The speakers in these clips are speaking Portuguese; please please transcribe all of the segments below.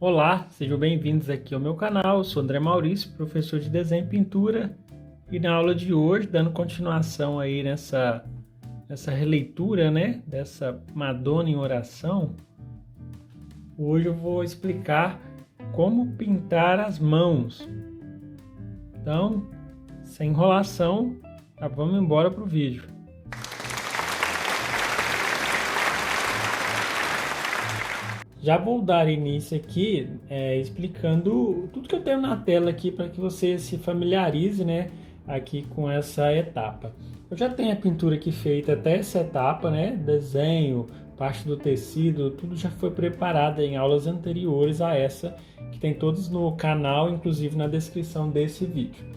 Olá, sejam bem-vindos aqui ao meu canal. Eu sou André Maurício, professor de desenho e pintura, e na aula de hoje, dando continuação aí nessa releitura, né, dessa Madonna em oração, hoje eu vou explicar como pintar as mãos. Então, sem enrolação, vamos embora para o vídeo. Já vou dar início aqui explicando tudo que eu tenho na tela aqui para que você se familiarize, né, aqui com essa etapa. Eu já tenho a pintura aqui feita até essa etapa, né, desenho, parte do tecido, tudo já foi preparado em aulas anteriores a essa, que tem todos no canal, inclusive na descrição desse vídeo.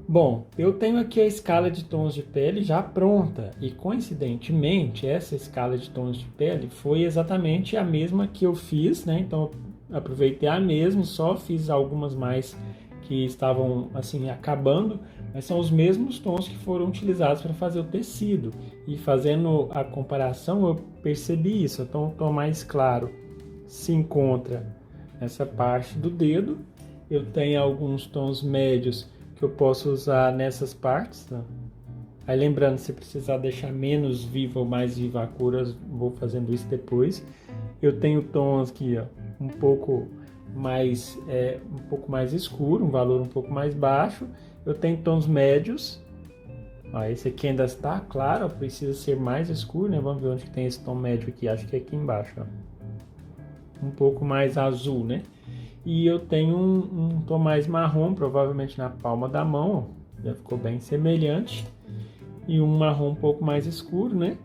Bom, eu tenho aqui a escala de tons de pele já pronta e, coincidentemente, essa escala de tons de pele foi exatamente a mesma que eu fiz, né? Então, aproveitei a mesma, só fiz algumas mais que estavam, assim, acabando, mas são os mesmos tons que foram utilizados para fazer o tecido. E fazendo a comparação, eu percebi isso. Então, o tom mais claro se encontra nessa parte do dedo. Eu tenho alguns tons médios que eu posso usar nessas partes, tá? Aí lembrando, se precisar deixar menos viva ou mais viva a cor, eu vou fazendo isso depois. Eu tenho tons aqui, ó, um pouco mais escuro, um valor um pouco mais baixo. Eu tenho tons médios. Ó, esse aqui ainda está claro, ó, precisa ser mais escuro, né? Vamos ver onde que tem esse tom médio aqui, acho que é aqui embaixo, ó. Um pouco mais azul, né? E eu tenho um tom mais marrom, provavelmente na palma da mão, ó, já ficou bem semelhante. E um marrom um pouco mais escuro, né?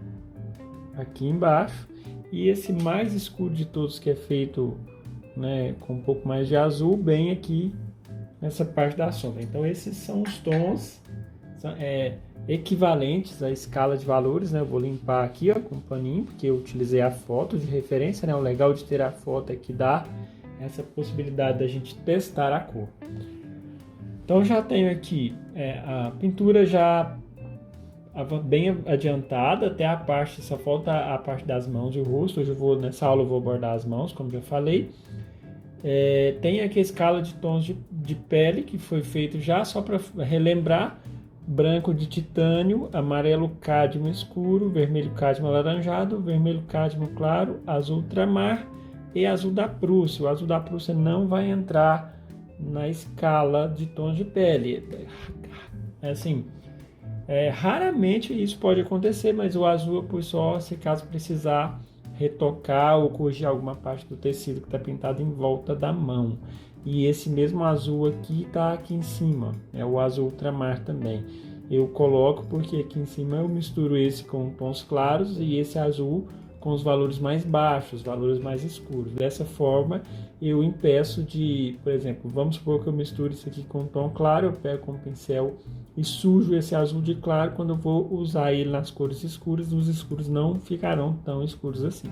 Aqui embaixo. E esse mais escuro de todos, que é feito, né, com um pouco mais de azul, bem aqui nessa parte da sombra. Então esses são os tons equivalentes à escala de valores, né? Eu vou limpar aqui, ó, com um paninho, porque eu utilizei a foto de referência, né? O legal de ter a foto é que dá essa possibilidade da gente testar a cor. Então já tenho aqui a pintura já bem adiantada, até a parte, só falta a parte das mãos e o rosto. Hoje nessa aula eu vou abordar as mãos, como já falei. Tem aqui a escala de tons de pele, que foi feito já, só para relembrar: branco de titânio, amarelo cádmio escuro, vermelho cádmio alaranjado, vermelho cádmio claro, azul ultramar e azul da Prússia. O azul da Prússia não vai entrar na escala de tons de pele. Assim, raramente isso pode acontecer, mas o azul por só, se caso precisar retocar ou corrigir alguma parte do tecido que está pintado em volta da mão. E esse mesmo azul aqui está aqui em cima, é o azul ultramar também. Eu coloco porque aqui em cima eu misturo esse com tons claros e esse azul com os valores mais baixos, valores mais escuros. Dessa forma, eu impeço de, por exemplo, vamos supor que eu misture isso aqui com um tom claro, eu pego com um pincel e sujo esse azul de claro. Quando eu vou usar ele nas cores escuras, os escuros não ficarão tão escuros assim.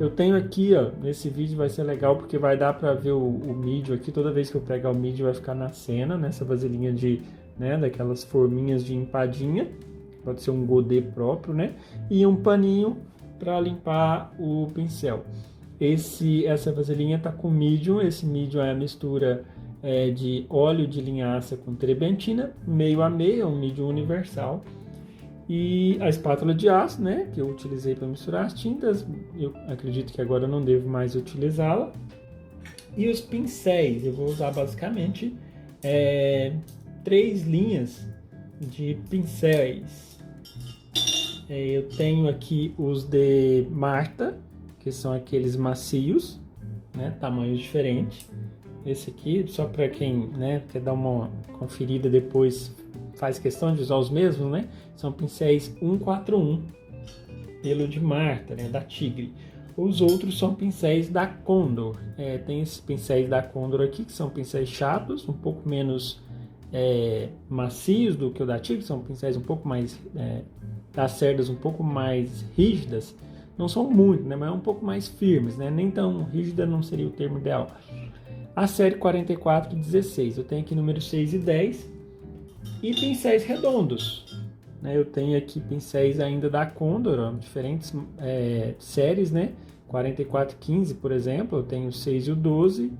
Eu tenho aqui, ó, nesse vídeo vai ser legal porque vai dar para ver o mídio aqui. Toda vez que eu pegar o mídio vai ficar na cena, nessa vasilhinha de, né, daquelas forminhas de empadinha. Pode ser um godê próprio, né? E um paninho para limpar o pincel. Essa vasilhinha tá com medium. Esse medium é a mistura de óleo de linhaça com trebentina, meio a meio, é um medium universal. E a espátula de aço, né, que eu utilizei para misturar as tintas. Eu acredito que agora eu não devo mais utilizá-la. E os pincéis, eu vou usar basicamente 3 linhas de pincéis. Eu tenho aqui os de Marta, que são aqueles macios, né, tamanhos diferentes. Esse aqui, só para quem, né, quer dar uma conferida depois, faz questão de usar os mesmos, né? São pincéis 141, pelo de Marta, né, da Tigre. Os outros são pincéis da Condor. Tem esses pincéis da Condor aqui, que são pincéis chatos, um pouco menos macios do que o da Tigre. São pincéis um pouco mais das cerdas um pouco mais rígidas, não são muito, né, mas um pouco mais firmes, né, nem tão rígida não seria o termo ideal. A série 44 e 16, eu tenho aqui número 6 e 10, e pincéis redondos, né, eu tenho aqui pincéis ainda da Condor, ó, diferentes séries, né, 4415, por exemplo, eu tenho o 6 e o 12,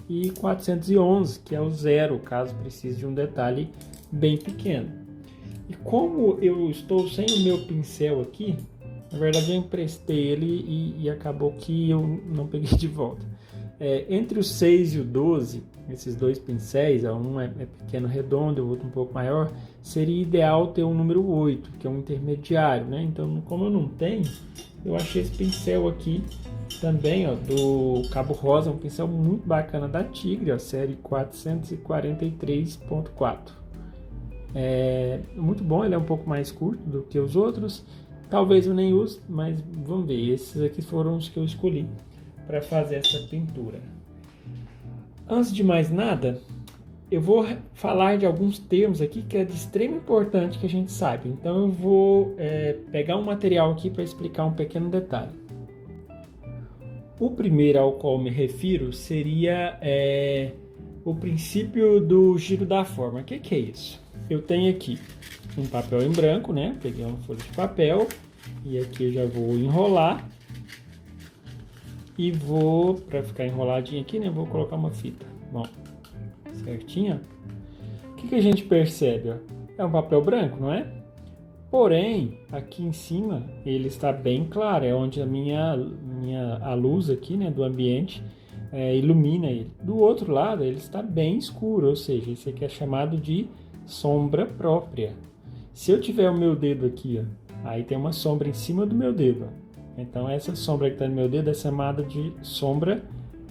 e 411, que é o 0, caso precise de um detalhe bem pequeno. E como eu estou sem o meu pincel aqui, na verdade eu emprestei ele e acabou que eu não peguei de volta. Entre o 6 e o 12, esses dois pincéis, um é pequeno redondo, o outro um pouco maior, seria ideal ter um número 8, que é um intermediário, né? Então, como eu não tenho, eu achei esse pincel aqui também, ó, do Cabo Rosa, um pincel muito bacana da Tigre, ó, série 443.4. Muito bom, ele é um pouco mais curto do que os outros. Talvez eu nem use, mas vamos ver. Esses aqui foram os que eu escolhi para fazer essa pintura. Antes de mais nada, eu vou falar de alguns termos aqui que é de extrema importância que a gente saiba. Então eu vou pegar um material aqui para explicar um pequeno detalhe. O primeiro ao qual me refiro seria o princípio do giro da forma. O que é isso? Eu tenho aqui um papel em branco, né? Peguei uma folha de papel e aqui eu já vou enrolar. E vou, para ficar enroladinho aqui, né? Vou colocar uma fita. Bom, certinho. O que a gente percebe? Ó? É um papel branco, não é? Porém, aqui em cima ele está bem claro. É onde a luz aqui, né, do ambiente ilumina ele. Do outro lado ele está bem escuro, ou seja, isso aqui é chamado de sombra própria. Se eu tiver o meu dedo aqui, ó, aí tem uma sombra em cima do meu dedo, ó. Então essa sombra que está no meu dedo é chamada de sombra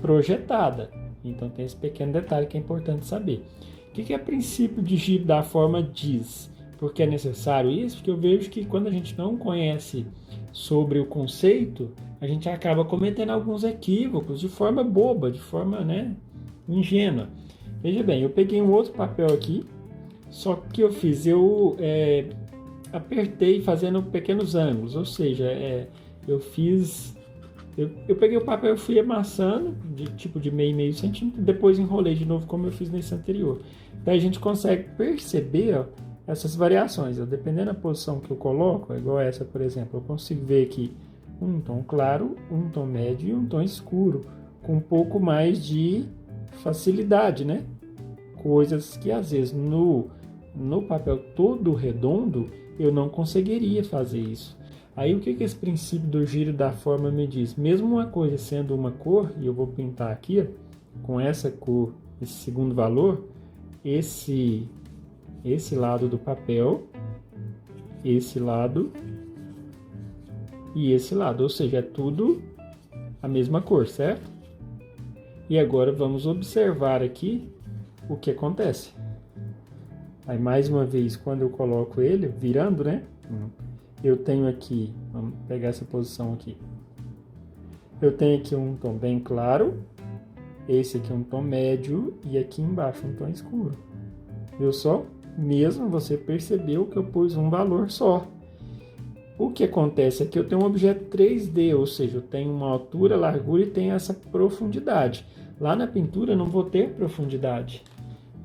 projetada. Então tem esse pequeno detalhe que é importante saber. O que o princípio de giro da forma diz? Por que é necessário isso? Porque eu vejo que quando a gente não conhece sobre o conceito, a gente acaba cometendo alguns equívocos de forma boba, de forma, né, ingênua. Veja bem, eu peguei um outro papel aqui, só que o que eu fiz? Eu apertei fazendo pequenos ângulos, ou seja, eu peguei o papel e fui amassando, de tipo de meio centímetro, depois enrolei de novo como eu fiz nesse anterior. Daí a gente consegue perceber, ó, essas variações. Ó, dependendo da posição que eu coloco, igual essa, por exemplo, eu consigo ver aqui um tom claro, um tom médio e um tom escuro, com um pouco mais de facilidade, né? Coisas que às vezes no papel todo redondo eu não conseguiria fazer isso. Aí o que esse princípio do giro da forma me diz? Mesmo uma coisa sendo uma cor, e eu vou pintar aqui, ó, com essa cor, esse segundo valor, esse lado do papel, esse lado e esse lado, ou seja, é tudo a mesma cor, certo? E agora vamos observar aqui o que acontece. Aí mais uma vez, quando eu coloco ele, virando, né? Eu tenho aqui, vamos pegar essa posição aqui. Eu tenho aqui um tom bem claro, esse aqui um tom médio e aqui embaixo um tom escuro. Viu só? Mesmo você percebeu que eu pus um valor só. O que acontece é que eu tenho um objeto 3D, ou seja, eu tenho uma altura, largura e tenho essa profundidade. Lá na pintura eu não vou ter profundidade.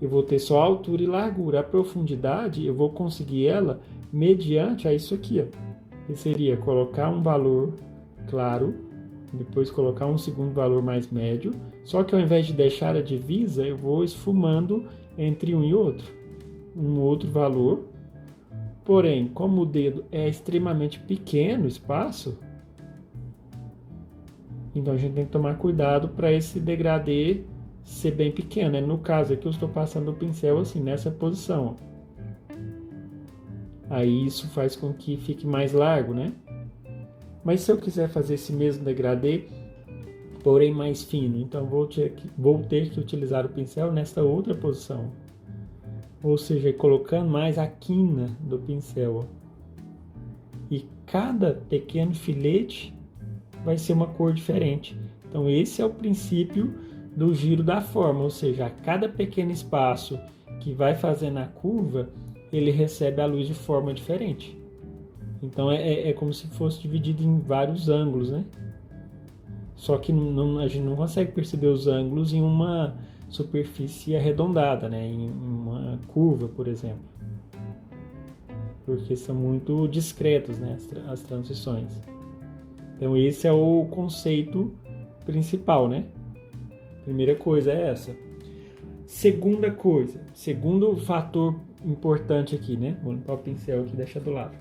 Eu vou ter só altura e largura. A profundidade eu vou conseguir ela mediante a isso aqui, ó, que seria colocar um valor claro, depois colocar um segundo valor mais médio, só que ao invés de deixar a divisa, eu vou esfumando entre um e outro, um outro valor. Porém, como o dedo é extremamente pequeno o espaço, então a gente tem que tomar cuidado para esse degradê ser bem pequeno. No caso aqui eu estou passando o pincel assim, nessa posição, ó. Aí isso faz com que fique mais largo, né? Mas se eu quiser fazer esse mesmo degradê, porém mais fino, então vou ter que utilizar o pincel nesta outra posição. Ou seja, colocando mais a quina do pincel. Ó. E cada pequeno filete vai ser uma cor diferente. Então esse é o princípio do giro da forma, ou seja, a cada pequeno espaço que vai fazendo a curva, ele recebe a luz de forma diferente. Então é como se fosse dividido em vários ângulos, né? Só que a gente não consegue perceber os ângulos em uma superfície arredondada, né? Em uma curva, por exemplo. Porque são muito discretos, né? As transições. Então esse é o conceito principal, né? Primeira coisa é essa. Segunda coisa, segundo fator importante aqui, né? Vou limpar o pincel aqui e deixar do lado.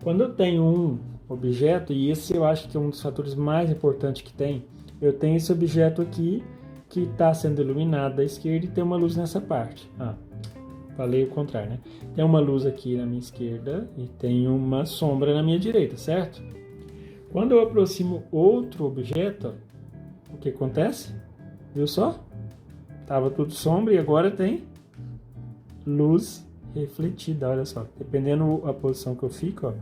Quando eu tenho um objeto, e esse eu acho que é um dos fatores mais importantes que tem, eu tenho esse objeto aqui que está sendo iluminado da esquerda e tem uma luz nessa parte. Falei o contrário, né? Tem uma luz aqui na minha esquerda e tem uma sombra na minha direita, certo? Quando eu aproximo outro objeto, o que acontece? Viu só? Tava tudo sombra e agora tem luz refletida, olha só. Dependendo da posição que eu fico, ó,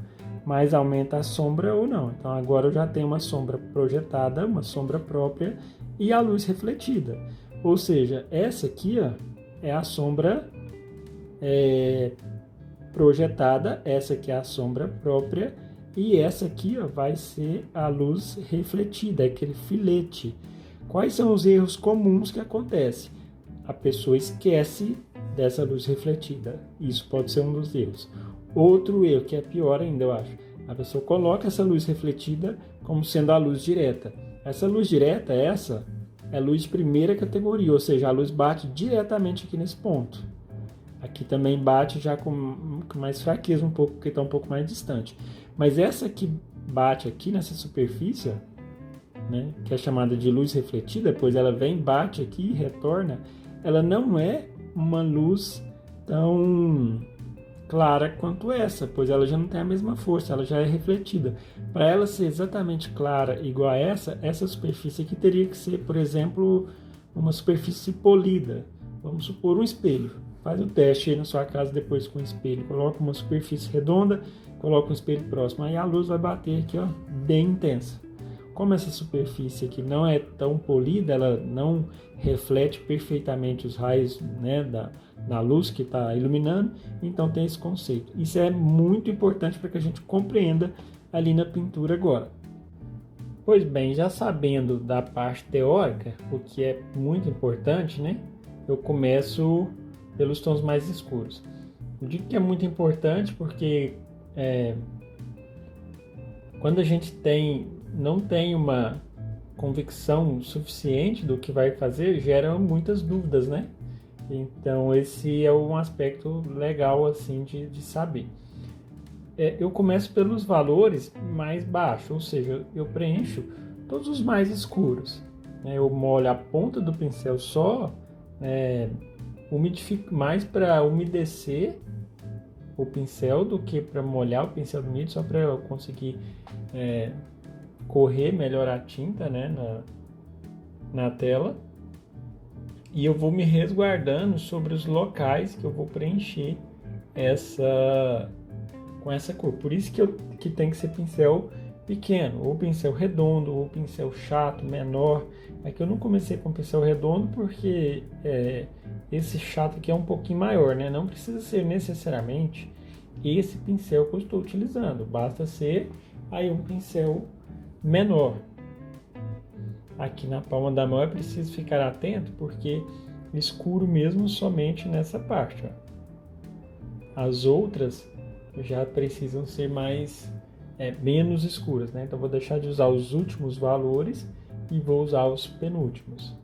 mais aumenta a sombra ou não. Então agora eu já tenho uma sombra projetada, uma sombra própria e a luz refletida. Ou seja, essa aqui, ó, é a sombra projetada, essa aqui é a sombra própria e essa aqui, ó, vai ser a luz refletida, aquele filete. Quais são os erros comuns que acontecem? A pessoa esquece dessa luz refletida. Isso pode ser um dos erros. Outro erro, que é pior ainda, eu acho. A pessoa coloca essa luz refletida como sendo a luz direta. Essa luz direta, essa, é luz de primeira categoria, ou seja, a luz bate diretamente aqui nesse ponto. Aqui também bate já com mais fraqueza um pouco, porque está um pouco mais distante. Mas essa que bate aqui nessa superfície, né, que é chamada de luz refletida, pois ela vem, bate aqui e retorna, ela não é uma luz tão clara quanto essa, pois ela já não tem a mesma força, ela já é refletida. Para ela ser exatamente clara igual a essa superfície aqui teria que ser, por exemplo, uma superfície polida. Vamos supor um espelho. Faz o teste aí na sua casa depois com o espelho. Coloca uma superfície redonda, coloca um espelho próximo. Aí a luz vai bater aqui, ó, bem intensa. Como essa superfície aqui não é tão polida, ela não reflete perfeitamente os raios, né, da luz que está iluminando, então tem esse conceito. Isso é muito importante para que a gente compreenda ali na pintura agora. Pois bem, já sabendo da parte teórica, o que é muito importante, né, eu começo pelos tons mais escuros. Eu digo que é muito importante porque quando a gente não tem uma convicção suficiente do que vai fazer, gera muitas dúvidas, né? Então esse é um aspecto legal assim de saber. Eu começo pelos valores mais baixos, ou seja, eu preencho todos os mais escuros. Eu molho a ponta do pincel só, umidifico mais para umedecer o pincel do que para molhar o pincel úmido, só para eu conseguir correr melhor a tinta, né, na tela. E eu vou me resguardando sobre os locais que eu vou preencher com essa cor. Por isso que tem que ser pincel pequeno, ou pincel redondo, ou pincel chato, menor. Aqui eu não comecei com pincel redondo porque esse chato aqui é um pouquinho maior, né? Não precisa ser necessariamente esse pincel que eu estou utilizando, basta ser aí um pincel menor. Aqui na palma da mão é preciso ficar atento porque escuro mesmo somente nessa parte, ó. As outras já precisam ser menos escuras, né? Então vou deixar de usar os últimos valores e vou usar os penúltimos.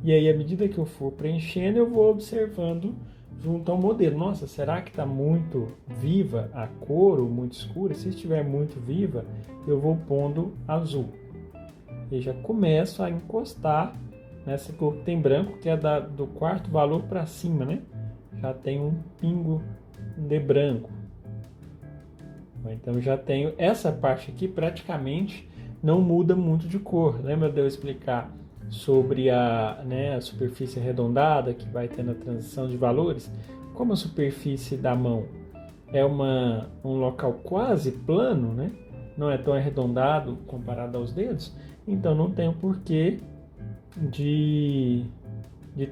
E aí, à medida que eu for preenchendo, eu vou observando junto ao modelo. Nossa, será que está muito viva a cor ou muito escura? Se estiver muito viva, eu vou pondo azul. E já começo a encostar nessa cor que tem branco, que é do quarto valor para cima, né? Já tem um pingo de branco. Então já tenho essa parte aqui, praticamente não muda muito de cor. Lembra de eu explicar sobre a superfície arredondada que vai tendo a transição de valores? Como a superfície da mão é um local quase plano, né? Não é tão arredondado comparado aos dedos, então não tem o porquê de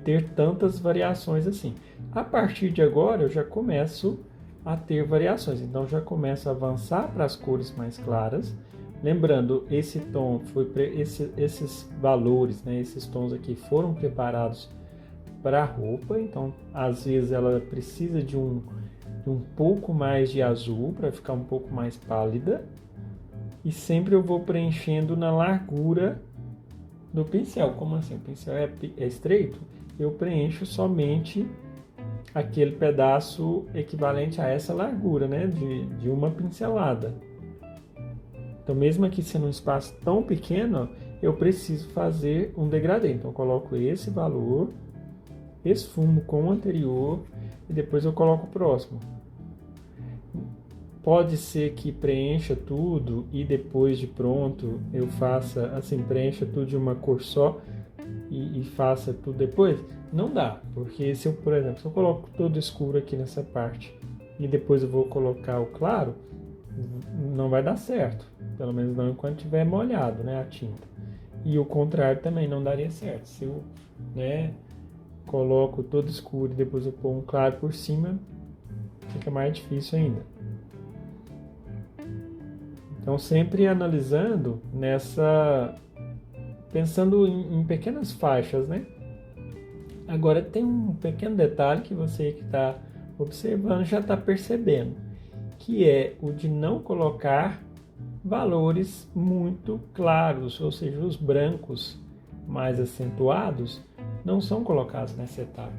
ter tantas variações assim. A partir de agora eu já começo a ter variações, então já começo a avançar para as cores mais claras. Lembrando, esse tom esses valores, né, esses tons aqui foram preparados para a roupa, então às vezes ela precisa de um pouco mais de azul para ficar um pouco mais pálida. e sempre eu vou preenchendo na largura do pincel. Como assim? O pincel é estreito? Eu preencho somente aquele pedaço equivalente a essa largura, né? De uma pincelada. Então, mesmo aqui sendo um espaço tão pequeno, eu preciso fazer um degradê. Então, eu coloco esse valor, esfumo com o anterior e depois eu coloco o próximo. Pode ser que preencha tudo e depois de pronto eu faça assim, preencha tudo de uma cor só e faça tudo depois. Não dá, porque se eu, por exemplo, se eu coloco todo escuro aqui nessa parte e depois eu vou colocar o claro, não vai dar certo. Pelo menos não enquanto estiver molhado, né, a tinta. E o contrário também não daria certo. Se eu, né, coloco todo escuro e depois eu pôr um claro por cima, fica mais difícil ainda. Então, sempre analisando pensando em pequenas faixas, né? Agora, tem um pequeno detalhe que você que está observando já está percebendo, que é o de não colocar valores muito claros, ou seja, os brancos mais acentuados não são colocados nessa etapa.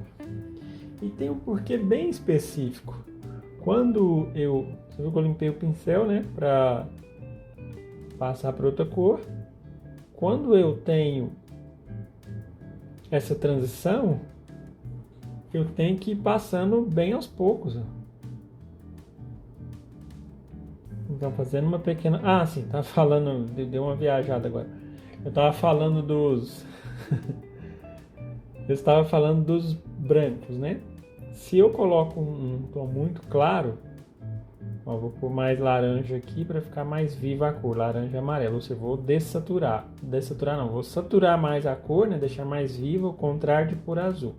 E tem um porquê bem específico. Quando você viu que eu limpei o pincel, né, para passar para outra cor. Quando eu tenho essa transição, eu tenho que ir passando bem aos poucos. Então, fazendo uma pequena... Ah, sim, tava falando... Deu uma viajada agora. Eu estava falando dos... Eu estava falando dos brancos, né? Se eu coloco um tom muito claro... Ó, vou pôr mais laranja aqui para ficar mais viva a cor, laranja e amarelo. Ou seja, vou dessaturar. Dessaturar não, vou saturar mais a cor, né? Deixar mais viva, ao contrário de pôr azul.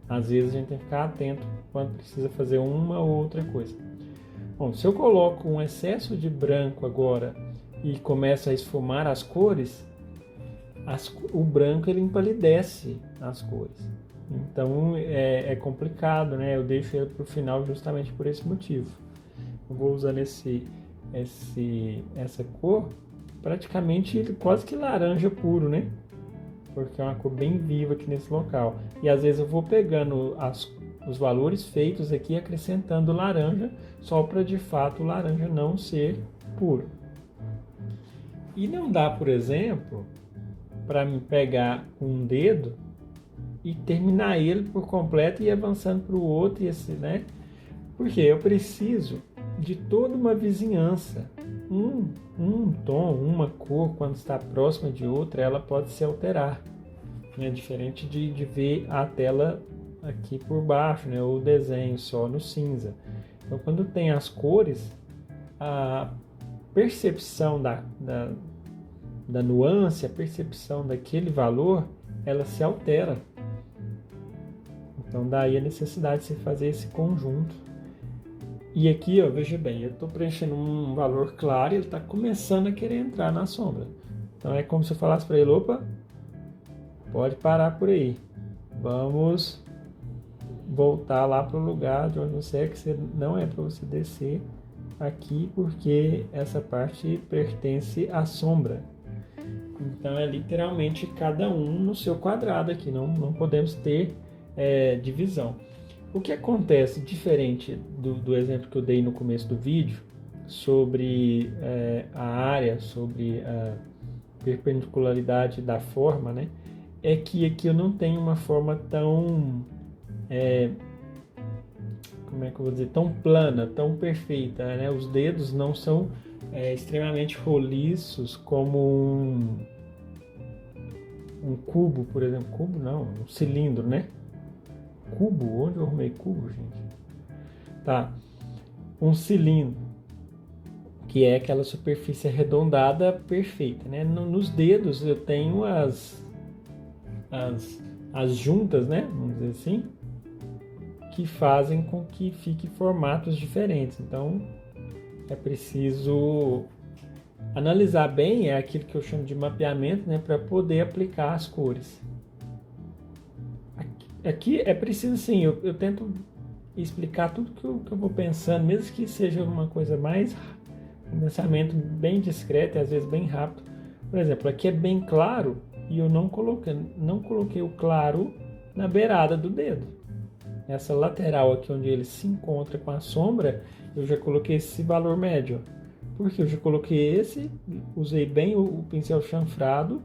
Às vezes a gente tem que ficar atento quando precisa fazer uma ou outra coisa. Bom, se eu coloco um excesso de branco agora e começo a esfumar as cores, o branco ele empalidece as cores. Então é complicado, né? Eu deixo ele para o final justamente por esse motivo. Eu vou usando essa cor praticamente quase que laranja puro, né? Porque é uma cor bem viva aqui nesse local. E às vezes eu vou pegando os valores feitos aqui, acrescentando laranja, só para de fato o laranja não ser puro. E não dá, por exemplo, para me pegar um dedo e terminar ele por completo e ir avançando para o outro, né? Porque eu preciso de toda uma vizinhança. Um tom, uma cor, quando está próxima de outra, ela pode se alterar. É diferente de ver a tela aqui por baixo, né? O desenho só no cinza. Então, quando tem as cores, a percepção da nuance, a percepção daquele valor, ela se altera. Então, daí a necessidade de se fazer esse conjunto. E aqui, ó, veja bem, eu estou preenchendo um valor claro e ele está começando a querer entrar na sombra. Então, é como se eu falasse para ele, opa, pode parar por aí. Vamos voltar lá para o lugar de onde você é, que não é para você descer aqui, porque essa parte pertence à sombra. Então, é literalmente cada um no seu quadrado aqui, não podemos ter divisão. O que acontece diferente do exemplo que eu dei no começo do vídeo sobre a área, sobre a perpendicularidade da forma, né? É que aqui eu não tenho uma forma tão, como é que eu vou dizer, tão plana, tão perfeita, né? Os dedos não são extremamente roliços como um cubo, por exemplo. Cubo não, um cilindro, né? Cubo? Onde eu arrumei cubo, gente? Tá. Um cilindro, que é aquela superfície arredondada perfeita, né? Nos dedos eu tenho as juntas, né? Vamos dizer assim, que fazem com que fiquem formatos diferentes. Então, é preciso analisar bem, é aquilo que eu chamo de mapeamento, né? Para poder aplicar as cores. Aqui é preciso, sim, eu tento explicar tudo que eu vou pensando, mesmo que seja uma coisa mais Um pensamento bem discreto e às vezes bem rápido. Por exemplo, aqui é bem claro e eu não coloquei o claro na beirada do dedo. Essa lateral aqui onde ele se encontra com a sombra, eu já coloquei esse valor médio. Porque eu já coloquei esse, usei bem o pincel chanfrado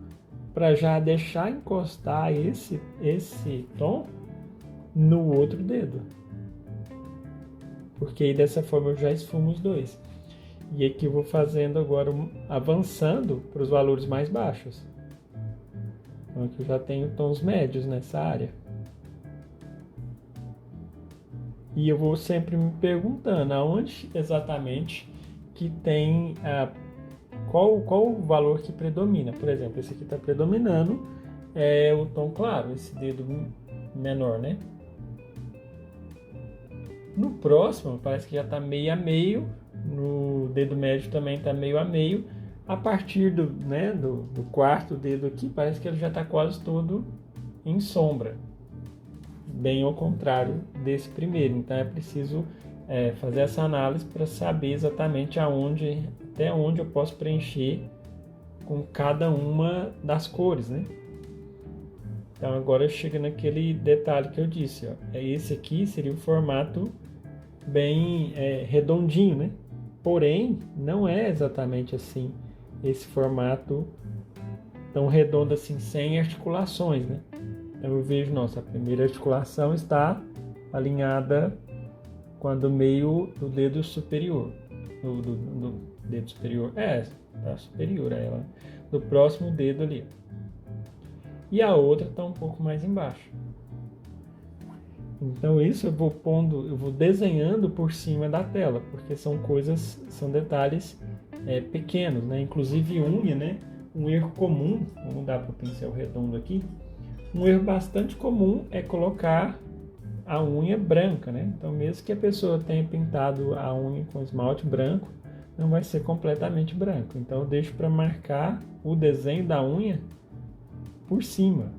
para já deixar encostar esse tom no outro dedo. Porque aí dessa forma eu já esfumo os dois. E aqui eu vou fazendo agora, avançando para os valores mais baixos. Então aqui eu já tenho tons médios nessa área. E eu vou sempre me perguntando aonde exatamente que tem qual o valor que predomina. Por exemplo, esse aqui está predominando é o tom claro, esse dedo menor, né? No próximo, parece que já está meio a meio. No dedo médio também está meio a meio. A partir do quarto dedo aqui, parece que ele já está quase todo em sombra. Bem ao contrário desse primeiro. Então é preciso fazer essa análise para saber exatamente até onde eu posso preencher com cada uma das cores, né? Então agora chega naquele detalhe que eu disse, ó. Esse aqui seria o formato bem redondinho, né? Porém, não é exatamente assim esse formato tão redondo assim, sem articulações, né? Então eu vejo, nossa, a primeira articulação está alinhada com a do meio do dedo superior. Do dedo superior, está superior a ela. Do próximo dedo ali. E a outra está um pouco mais embaixo. Então isso eu vou desenhando por cima da tela, porque são detalhes pequenos, né? Inclusive unha, né? Um erro comum, vamos dar para o pincel redondo aqui, um erro bastante comum é colocar a unha branca, né? Então mesmo que a pessoa tenha pintado a unha com esmalte branco, não vai ser completamente branco. Então eu deixo para marcar o desenho da unha por cima.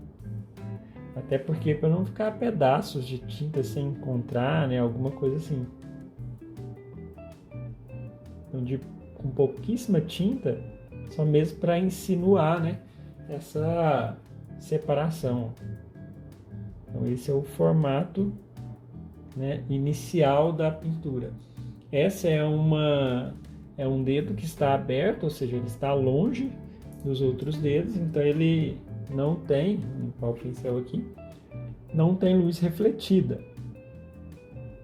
Até porque para não ficar pedaços de tinta sem encontrar, né? Alguma coisa assim. Então com pouquíssima tinta, só mesmo para insinuar, né? Essa separação. Então esse é o formato, né, inicial da pintura. Essa é um dedo que está aberto, ou seja, ele está longe dos outros dedos, então ele não tem, vou limpar o pincel aqui, não tem luz refletida.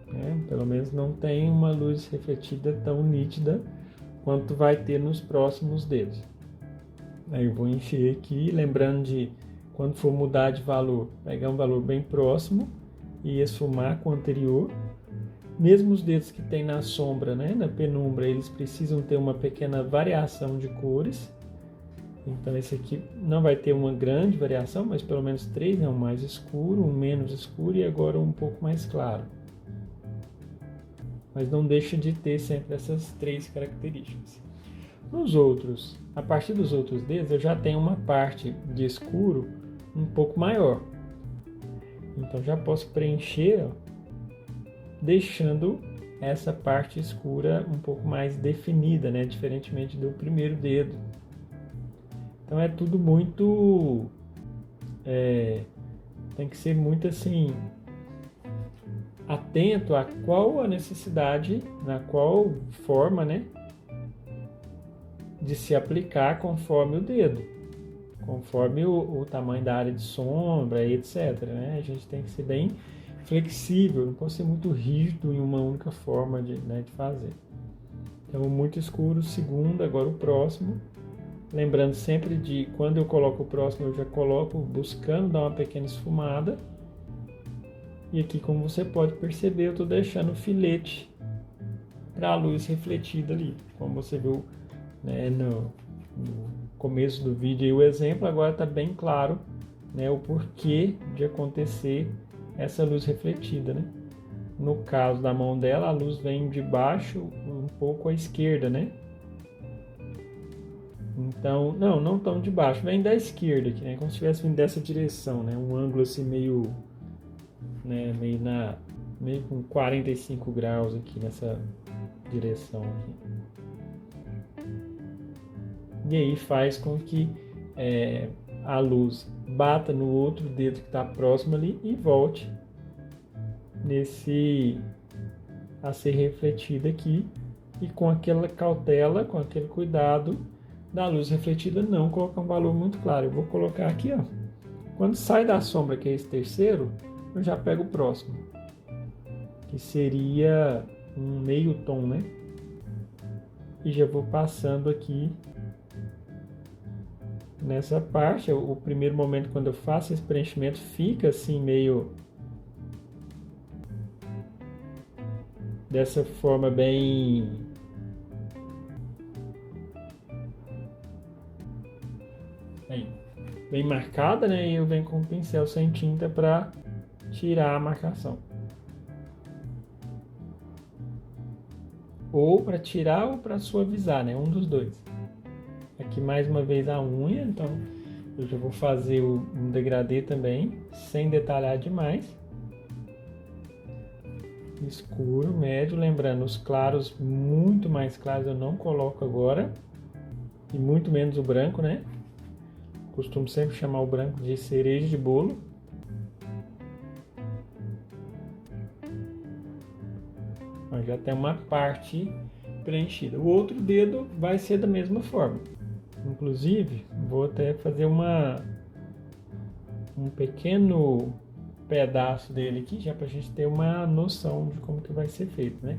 Né? Pelo menos não tem uma luz refletida tão nítida quanto vai ter nos próximos dedos. Aí eu vou encher aqui, lembrando de quando for mudar de valor, pegar um valor bem próximo e esfumar com o anterior. Mesmo os dedos que tem na sombra, né, na penumbra, eles precisam ter uma pequena variação de cores. Então esse aqui não vai ter uma grande variação, mas pelo menos 3, né, um mais escuro, um menos escuro e agora um pouco mais claro. Mas não deixa de ter sempre essas 3 características. Nos outros, a partir dos outros dedos, eu já tenho uma parte de escuro um pouco maior. Então já posso preencher, ó, deixando essa parte escura um pouco mais definida, né? Diferentemente do primeiro dedo. Então é tudo muito... tem que ser muito assim... atento a qual a necessidade, na qual forma, né? De se aplicar conforme o dedo. Conforme o tamanho da área de sombra e etc. Né? A gente tem que ser bem flexível, não pode ser muito rígido em uma única forma de fazer. Então, muito escuro, segundo, agora o próximo. Lembrando sempre de quando eu coloco o próximo, eu já coloco buscando dar uma pequena esfumada. E aqui, como você pode perceber, eu estou deixando o filete para a luz refletida ali. Como você viu, né, no começo do vídeo, aí, o exemplo agora está bem claro, né, o porquê de acontecer essa luz refletida, né? No caso da mão dela, a luz vem de baixo um pouco à esquerda, né? Então, não tão de baixo, vem da esquerda aqui, né? Como se estivesse vindo dessa direção, né? Um ângulo assim meio com 45 graus aqui nessa direção aqui. e aí faz com que a luz bata no outro dedo que está próximo ali e volte a ser refletida aqui, e com aquela cautela, com aquele cuidado da luz refletida não colocar um valor muito claro. Eu vou colocar aqui, ó, quando sai da sombra, que é esse terceiro, eu já pego o próximo, que seria um meio tom, né? E já vou passando aqui nessa parte. O primeiro momento, quando eu faço esse preenchimento, fica assim meio dessa forma bem marcada, né? E eu venho com o pincel sem tinta para tirar a marcação. Ou para tirar ou para suavizar, né? Um dos dois. Aqui mais uma vez a unha, então eu já vou fazer um degradê também, sem detalhar demais. Escuro, médio, lembrando, os claros, muito mais claros eu não coloco agora, e muito menos o branco, né? Costumo sempre chamar o branco de cereja de bolo. Já tem uma parte preenchida. O outro dedo vai ser da mesma forma. Inclusive, vou até fazer um pequeno pedaço dele aqui, já para a gente ter uma noção de como que vai ser feito, né?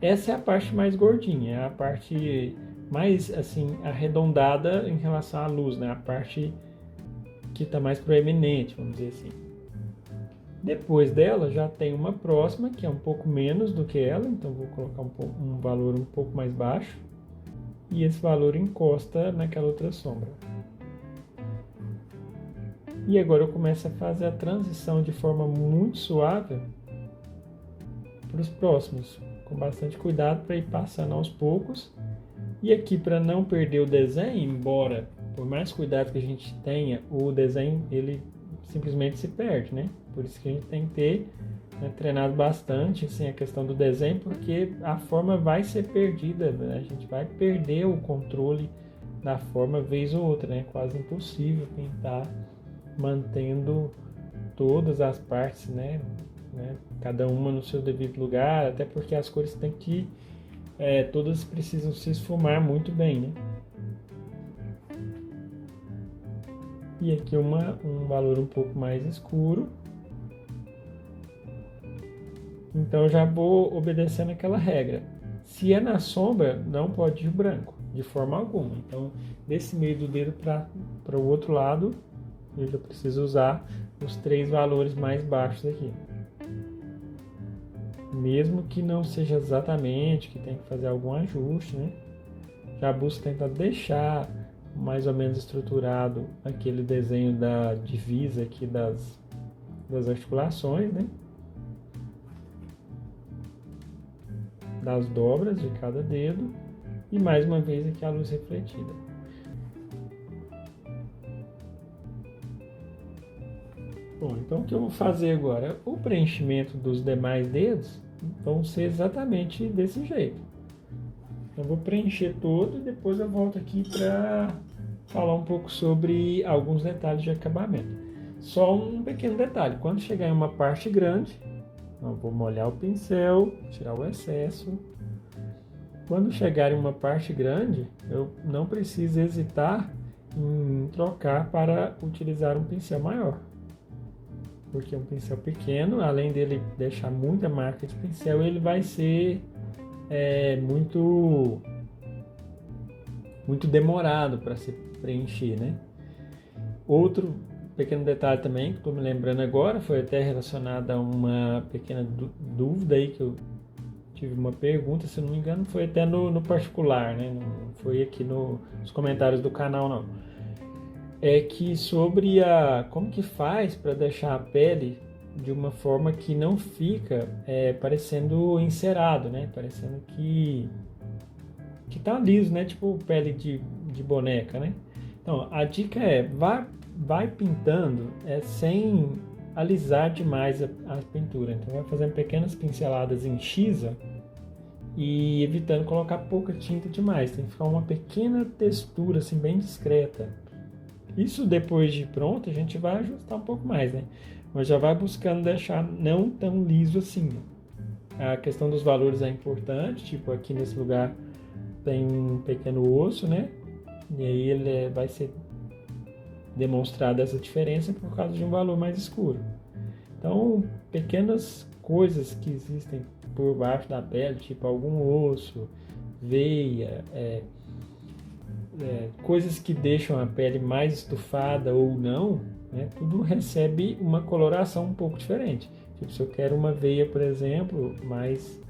Essa é a parte mais gordinha, é a parte mais assim arredondada em relação à luz, né? A parte que está mais proeminente, vamos dizer assim. Depois dela já tem uma próxima que é um pouco menos do que ela, então vou colocar um valor um pouco mais baixo, e esse valor encosta naquela outra sombra. E agora eu começo a fazer a transição de forma muito suave para os próximos, com bastante cuidado para ir passando aos poucos. E aqui, para não perder o desenho, embora por mais cuidado que a gente tenha, o desenho ele simplesmente se perde, né? Por isso que a gente tem que ter, né, treinado bastante assim, a questão do desenho, porque a forma vai ser perdida, né? A gente vai perder o controle da forma vez ou outra, né? Quase impossível pintar mantendo todas as partes, né? Cada uma no seu devido lugar, até porque as cores têm que todas precisam se esfumar muito bem, né? E aqui um valor um pouco mais escuro. Então eu já vou obedecendo aquela regra. Se é na sombra, não pode ir branco, de forma alguma. Então, desse meio do dedo para o outro lado, eu já preciso usar os 3 valores mais baixos aqui. Mesmo que não seja exatamente, que tem que fazer algum ajuste, né? Já busco tentar deixar mais ou menos estruturado aquele desenho da divisa aqui das articulações, né? Das dobras de cada dedo, e mais uma vez aqui a luz refletida. Bom, então o que eu vou fazer agora? O preenchimento dos demais dedos vão ser exatamente desse jeito. Eu vou preencher todo e depois eu volto aqui para falar um pouco sobre alguns detalhes de acabamento. Só um pequeno detalhe, quando chegar em uma parte grande, eu vou molhar o pincel, tirar o excesso. Quando chegar em uma parte grande, eu não preciso hesitar em trocar para utilizar um pincel maior. Porque um pincel pequeno, além dele deixar muita marca de pincel, ele vai ser muito demorado para se preencher, né? Outro pequeno detalhe também que estou me lembrando agora, foi até relacionado a uma pequena dúvida aí que eu tive uma pergunta, se não me engano, foi até no particular, né? Não foi aqui nos comentários do canal, não. É que sobre como que faz para deixar a pele de uma forma que não fica parecendo encerado, né? Parecendo que tá liso, né? Tipo pele de boneca, né? Então, a dica vai pintando sem alisar demais a pintura. Então, vai fazendo pequenas pinceladas em X e evitando colocar pouca tinta demais. Tem que ficar uma pequena textura assim bem discreta. Isso depois de pronto a gente vai ajustar um pouco mais, né? Mas já vai buscando deixar não tão liso assim. A questão dos valores é importante, tipo aqui nesse lugar tem um pequeno osso, né? E aí ele vai ser demonstrada essa diferença por causa de um valor mais escuro. Então, pequenas coisas que existem por baixo da pele, tipo algum osso, veia, coisas que deixam a pele mais estufada ou não, né, tudo recebe uma coloração um pouco diferente. Tipo, se eu quero uma veia, por exemplo, mais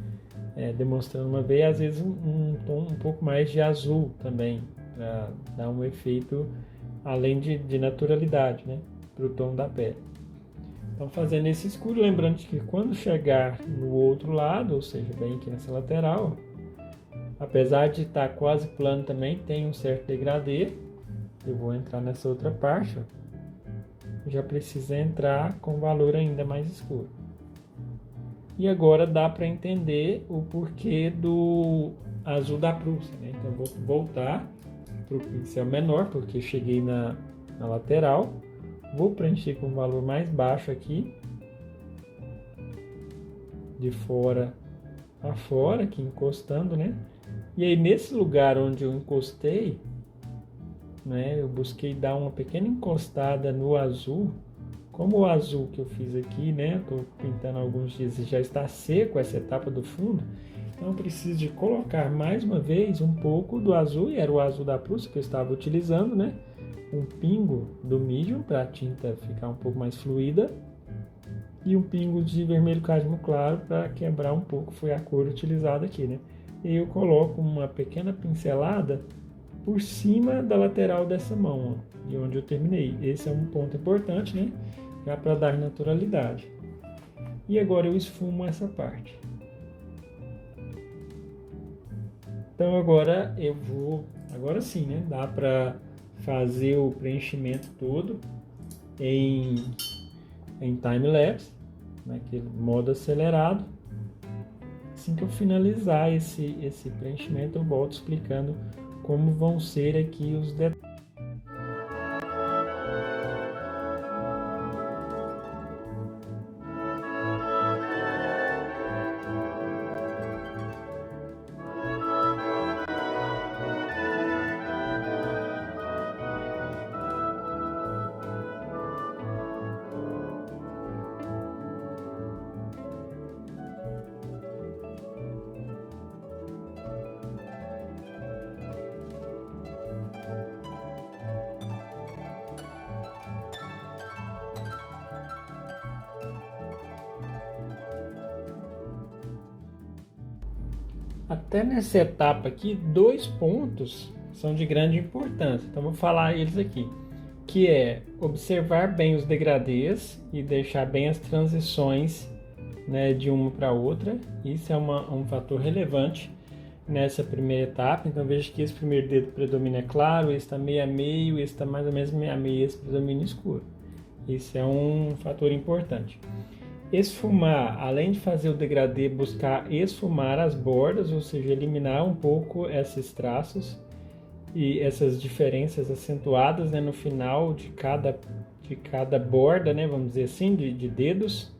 demonstrando uma veia, às vezes um tom um pouco mais de azul também, para dar um efeito além de naturalidade, né, para o tom da pele. Então, fazendo esse escuro, lembrando que quando chegar no outro lado, ou seja, bem aqui nessa lateral, apesar de estar quase plano também, tem um certo degradê. Eu vou entrar nessa outra parte, ó. Já precisa entrar com valor ainda mais escuro. E agora dá para entender o porquê do azul da Prússia, né? Então, eu vou voltar para o pincel menor, porque cheguei na lateral. Vou preencher com um valor mais baixo aqui, de fora a fora, aqui encostando, né? E aí nesse lugar onde eu encostei, né, eu busquei dar uma pequena encostada no azul. Como o azul que eu fiz aqui, né, estou pintando há alguns dias e já está seco essa etapa do fundo, então eu preciso de colocar mais uma vez um pouco do azul, e era o azul da Prússia que eu estava utilizando, né? Um pingo do medium para a tinta ficar um pouco mais fluida e um pingo de vermelho cadmio claro para quebrar um pouco, foi a cor utilizada aqui, né? E eu coloco uma pequena pincelada por cima da lateral dessa mão, ó, de onde eu terminei. Esse é um ponto importante, né? Já para dar naturalidade. E agora eu esfumo essa parte. Então agora eu vou, agora sim, né? Dá para fazer o preenchimento todo em time-lapse, naquele modo acelerado. Assim que eu finalizar esse preenchimento, eu volto explicando como vão ser aqui os detalhes. Até nessa etapa aqui, 2 pontos são de grande importância. Então, vou falar eles aqui, que é observar bem os degradês e deixar bem as transições, né, de uma para outra. Isso é um fator relevante nessa primeira etapa. Então, veja que esse primeiro dedo predomina claro, esse está meio a meio, esse está mais ou menos meio a meio, esse predomina escuro. Isso é um fator importante. Esfumar, além de fazer o degradê, buscar esfumar as bordas, ou seja, eliminar um pouco esses traços e essas diferenças acentuadas, né, no final de cada borda, né, vamos dizer assim, de dedos.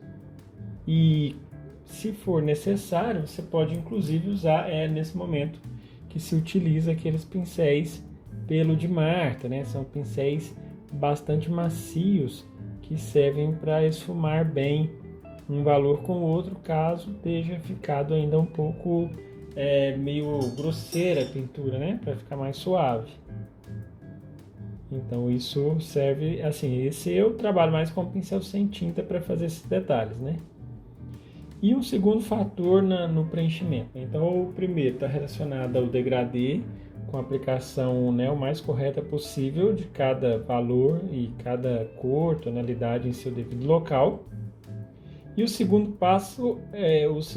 E se for necessário, você pode inclusive usar nesse momento que se utiliza aqueles pincéis pelo de Marta, né, são pincéis bastante macios que servem para esfumar bem um valor com o outro, caso esteja ficado ainda um pouco meio grosseira a pintura, né? Para ficar mais suave. Então isso serve, assim, esse eu trabalho mais com pincel sem tinta para fazer esses detalhes, né? E um segundo fator no preenchimento. Então o primeiro está relacionado ao degradê, com a aplicação, né, o mais correta possível de cada valor e cada cor, tonalidade em seu devido local. E o segundo passo,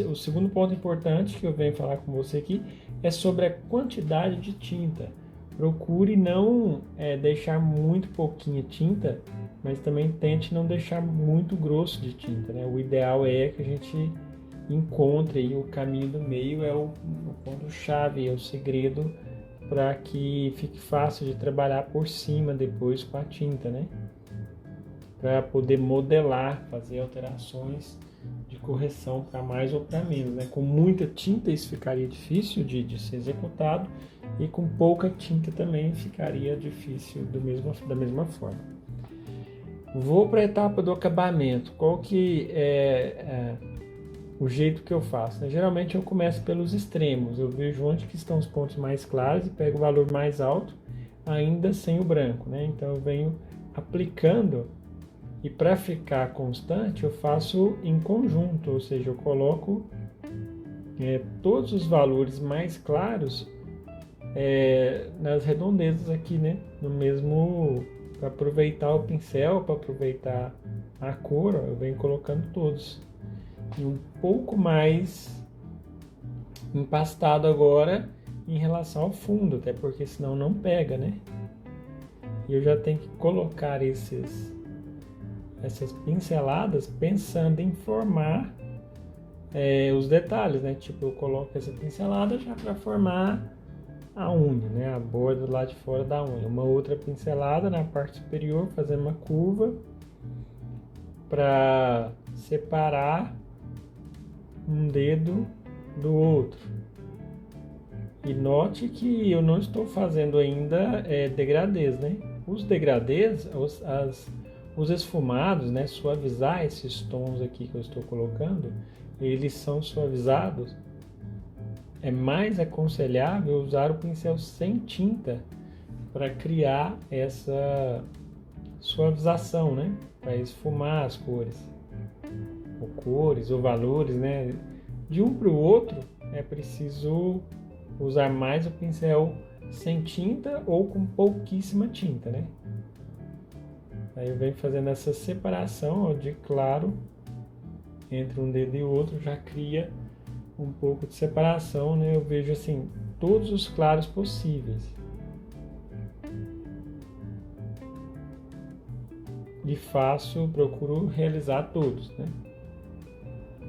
o segundo ponto importante que eu venho falar com você aqui, é sobre a quantidade de tinta. Procure não deixar muito pouquinha tinta, mas também tente não deixar muito grosso de tinta, né? O ideal é que a gente encontre aí o caminho do meio, é o ponto-chave, é o segredo para que fique fácil de trabalhar por cima depois com a tinta, né? Para poder modelar, fazer alterações de correção para mais ou para menos, né? Com muita tinta isso ficaria difícil de ser executado e com pouca tinta também ficaria difícil da mesma forma. Vou para a etapa do acabamento. Qual que é o jeito que eu faço, né? Geralmente eu começo pelos extremos, eu vejo onde que estão os pontos mais claros e pego o valor mais alto, ainda sem o branco, né? Então eu venho aplicando e para ficar constante eu faço em conjunto, ou seja, eu coloco todos os valores mais claros nas redondezas aqui, né? No mesmo, para aproveitar o pincel, para aproveitar a cor, ó, eu venho colocando todos. E um pouco mais empastado agora em relação ao fundo, até porque senão não pega, né? E eu já tenho que colocar essas pinceladas pensando em formar os detalhes, né? Tipo, eu coloco essa pincelada já para formar a unha, né? A borda lá de fora da unha. Uma outra pincelada na parte superior, fazendo uma curva para separar um dedo do outro. E note que eu não estou fazendo ainda degradês, né? Os degradês, os esfumados, né? Suavizar esses tons aqui que eu estou colocando, eles são suavizados. É mais aconselhável usar o pincel sem tinta para criar essa suavização, né? Para esfumar as cores. Ou cores, ou valores, né? De um para o outro é preciso usar mais o pincel sem tinta ou com pouquíssima tinta, né? Aí eu venho fazendo essa separação, ó, de claro entre um dedo e o outro, já cria um pouco de separação, né? Eu vejo assim todos os claros possíveis. E faço, procuro realizar todos, né?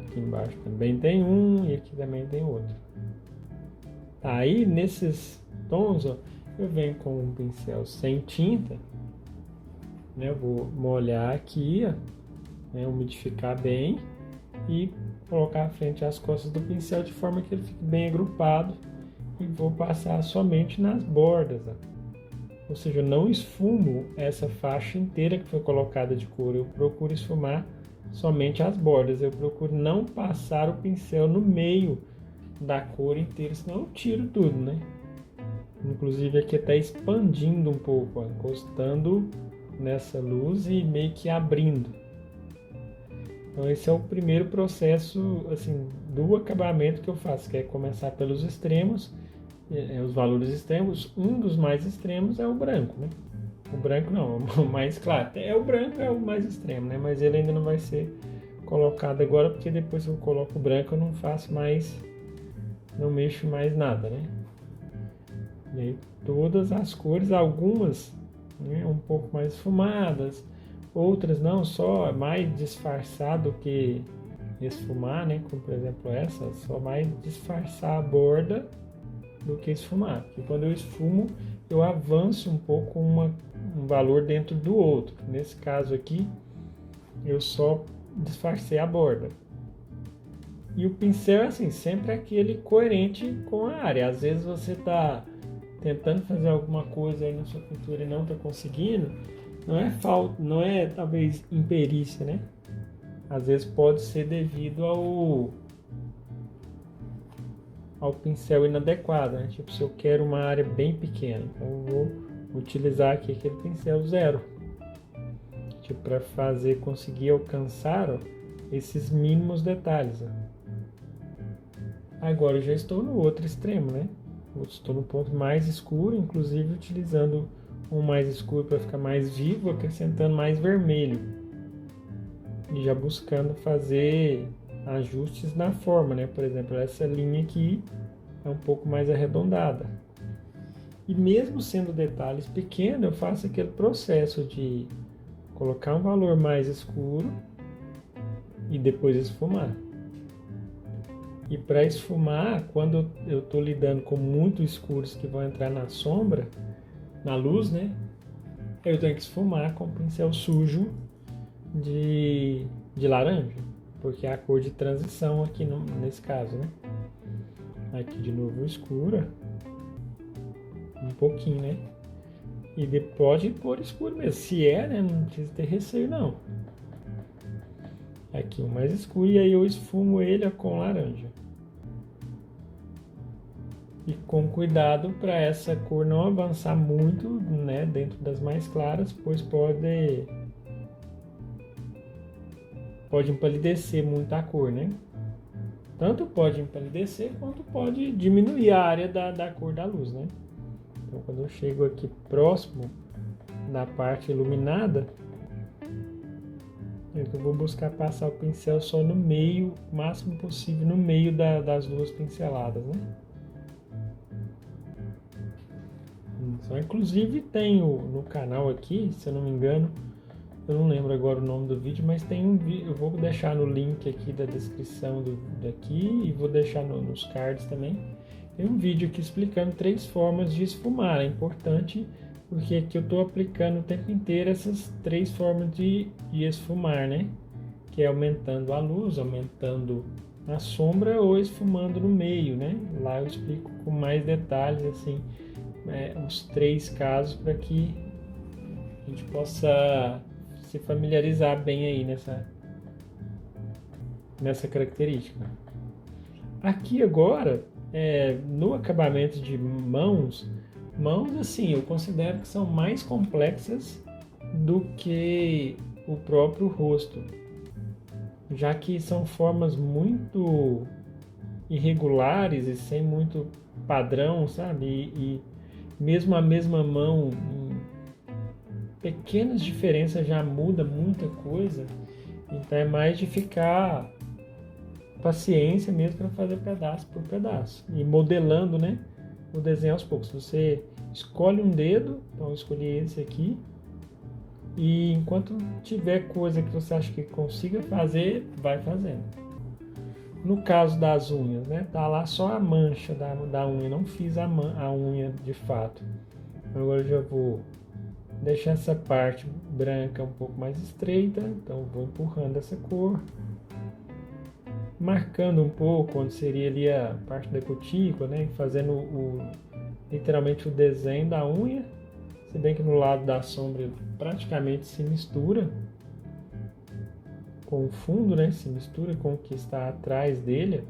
Aqui embaixo também tem um e aqui também tem outro. Aí nesses tons, ó, eu venho com um pincel sem tinta, né? Eu vou molhar aqui, ó, né? Umidificar bem e colocar à frente as costas do pincel de forma que ele fique bem agrupado e vou passar somente nas bordas, ó. Ou seja, eu não esfumo essa faixa inteira que foi colocada de cor, eu procuro esfumar somente as bordas, eu procuro não passar o pincel no meio da cor inteira, senão eu tiro tudo, né? Inclusive aqui está expandindo um pouco, ó, encostando nessa luz e meio que abrindo. Então esse é o primeiro processo assim, do acabamento que eu faço, que é começar pelos extremos, os valores extremos. Um dos mais extremos é o branco, né? O branco não, o mais claro. O branco é o mais extremo, né? Mas ele ainda não vai ser colocado agora, porque depois que eu coloco o branco eu não faço mais, não mexo mais nada, né? E aí, todas as cores, algumas, né, um pouco mais esfumadas, outras não, só mais disfarçado que esfumar, né? Como por exemplo essa, só mais disfarçar a borda do que esfumar. Porque quando eu esfumo, eu avanço um pouco um valor dentro do outro. Nesse caso aqui, eu só disfarcei a borda. E o pincel é assim, sempre aquele coerente com a área. Às vezes você está tentando fazer alguma coisa aí na sua pintura e não está conseguindo, não é falta, não é talvez imperícia, né? Às vezes pode ser devido ao pincel inadequado, né? Tipo, se eu quero uma área bem pequena, então eu vou utilizar aqui aquele pincel zero, tipo, para conseguir alcançar, ó, esses mínimos detalhes, ó. Agora eu já estou no outro extremo, né? Eu estou no ponto mais escuro, inclusive utilizando um mais escuro para ficar mais vivo, acrescentando mais vermelho. E já buscando fazer ajustes na forma, né? Por exemplo, essa linha aqui é um pouco mais arredondada. E mesmo sendo detalhes pequenos, eu faço aquele processo de colocar um valor mais escuro e depois esfumar. E para esfumar, quando eu estou lidando com muito escuros que vão entrar na sombra, na luz, né? Eu tenho que esfumar com pincel sujo de laranja, porque é a cor de transição aqui nesse caso, né? Aqui de novo escura, um pouquinho, né? E pode pôr escuro mesmo, se é, né? Não precisa ter receio não. Aqui o mais escuro e aí eu esfumo ele com laranja. E com cuidado para essa cor não avançar muito, né, dentro das mais claras, pois pode empalidecer muito a cor, né? Tanto pode empalidecer quanto pode diminuir a área da cor da luz, né? Então quando eu chego aqui próximo na parte iluminada, eu vou buscar passar o pincel só no meio, o máximo possível no meio das duas pinceladas, né? Então, inclusive tem no canal aqui, se eu não me engano, eu não lembro agora o nome do vídeo, mas tem um vídeo, eu vou deixar no link aqui da descrição daqui e vou deixar nos cards também. Tem um vídeo aqui explicando 3 formas de esfumar. É importante porque aqui eu estou aplicando o tempo inteiro essas 3 formas de esfumar, né? Que é aumentando a luz, aumentando a sombra ou esfumando no meio, né? Lá eu explico com mais detalhes assim os 3 casos para que a gente possa se familiarizar bem aí nessa característica. Aqui agora, no acabamento de mãos assim, eu considero que são mais complexas do que o próprio rosto, já que são formas muito irregulares e sem muito padrão, sabe? E mesmo a mesma mão, pequenas diferenças já muda muita coisa, então é mais de ficar paciência mesmo para fazer pedaço por pedaço e modelando, né, o desenho aos poucos. Você escolhe um dedo, então eu escolhi esse aqui, e enquanto tiver coisa que você acha que consiga fazer, vai fazendo. No caso das unhas, né, tá lá só a mancha da unha, não fiz a unha de fato. Agora eu já vou deixar essa parte branca um pouco mais estreita, então vou empurrando essa cor, marcando um pouco onde seria ali a parte da cutícula, né, fazendo literalmente o desenho da unha, se bem que no lado da sombra praticamente se mistura com o fundo, né, se mistura com o que está atrás dele.